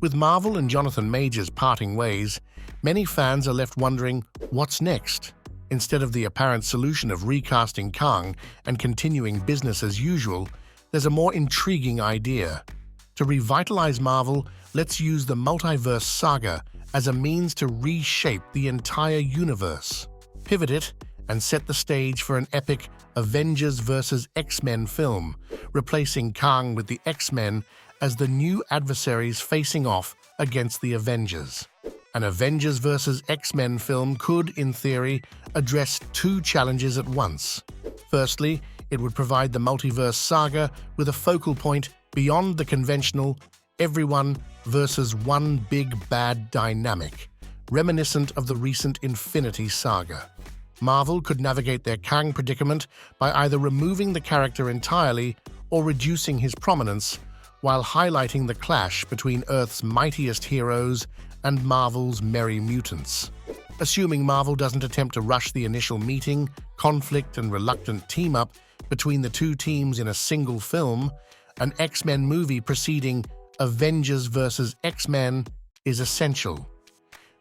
With Marvel and Jonathan Majors parting ways, many fans are left wondering what's next. Instead of the apparent solution of recasting Kang and continuing business as usual, there's a more intriguing idea. To revitalize Marvel, let's use the Multiverse Saga as a means to reshape the entire universe. Pivot it and set the stage for an epic Avengers vs. X-Men film, replacing Kang with the X-Men as the new adversaries facing off against the Avengers. An Avengers vs. X-Men film could, in theory, address two challenges at once. Firstly, it would provide the Multiverse Saga with a focal point beyond the conventional everyone versus one big bad dynamic, reminiscent of the recent Infinity Saga. Marvel could navigate their Kang predicament by either removing the character entirely or reducing his prominence, while highlighting the clash between Earth's mightiest heroes and Marvel's merry mutants. Assuming Marvel doesn't attempt to rush the initial meeting, conflict, and reluctant team-up between the two teams in a single film, an X-Men movie preceding Avengers vs. X-Men is essential.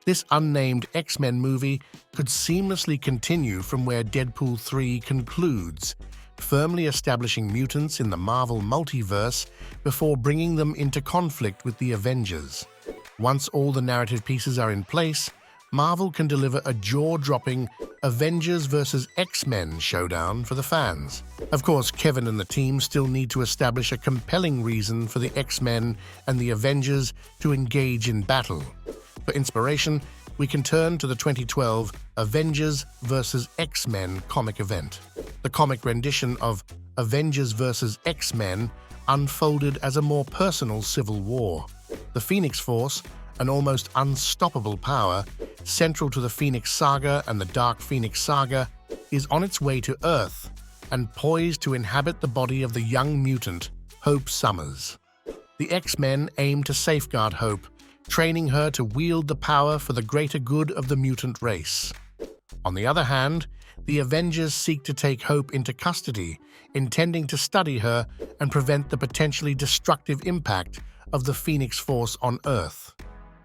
This unnamed X-Men movie could seamlessly continue from where Deadpool 3 concludes, firmly establishing mutants in the Marvel multiverse before bringing them into conflict with the Avengers. Once all the narrative pieces are in place, Marvel can deliver a jaw-dropping Avengers vs. X-Men showdown for the fans. Of course, Kevin and the team still need to establish a compelling reason for the X-Men and the Avengers to engage in battle. For inspiration, we can turn to the 2012 Avengers vs. X-Men comic event. The comic rendition of Avengers vs. X-Men unfolded as a more personal civil war. The Phoenix Force, an almost unstoppable power, central to the Phoenix Saga and the Dark Phoenix Saga, is on its way to Earth and poised to inhabit the body of the young mutant, Hope Summers. The X-Men aim to safeguard Hope, training her to wield the power for the greater good of the mutant race. On the other hand, the Avengers seek to take Hope into custody, intending to study her and prevent the potentially destructive impact of the Phoenix Force on Earth.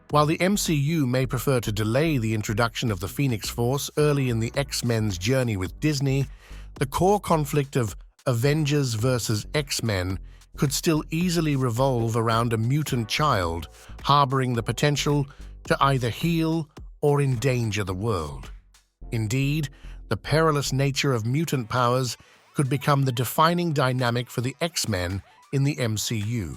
While the MCU may prefer to delay the introduction of the Phoenix Force early in the X-Men's journey with Disney, the core conflict of Avengers vs. X-Men could still easily revolve around a mutant child harboring the potential to either heal or endanger the world. Indeed, the perilous nature of mutant powers could become the defining dynamic for the X-Men in the MCU.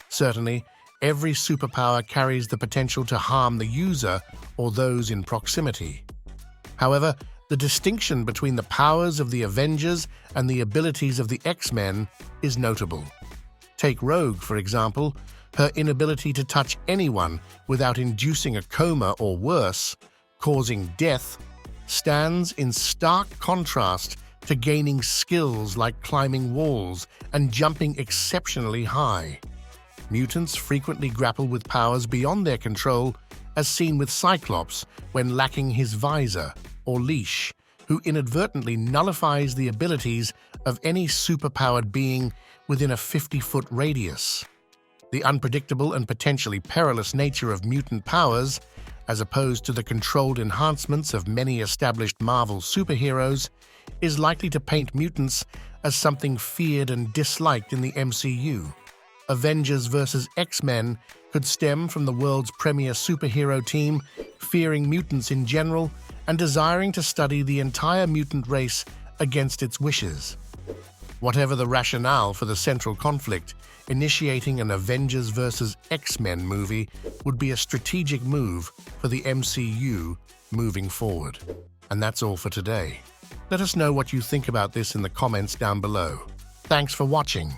Certainly, every superpower carries the potential to harm the user or those in proximity. However, the distinction between the powers of the Avengers and the abilities of the X-Men is notable. Take Rogue, for example. Her inability to touch anyone without inducing a coma or worse, causing death, stands in stark contrast to gaining skills like climbing walls and jumping exceptionally high. Mutants frequently grapple with powers beyond their control, as seen with Cyclops when lacking his visor, or Leash, who inadvertently nullifies the abilities of any superpowered being within a 50-foot radius. The unpredictable and potentially perilous nature of mutant powers, as opposed to the controlled enhancements of many established Marvel superheroes, is likely to paint mutants as something feared and disliked in the MCU. Avengers vs. X-Men could stem from the world's premier superhero team fearing mutants in general and desiring to study the entire mutant race against its wishes. Whatever the rationale for the central conflict, initiating an Avengers vs. X-Men movie would be a strategic move for the MCU moving forward. And that's all for today. Let us know what you think about this in the comments down below. Thanks for watching.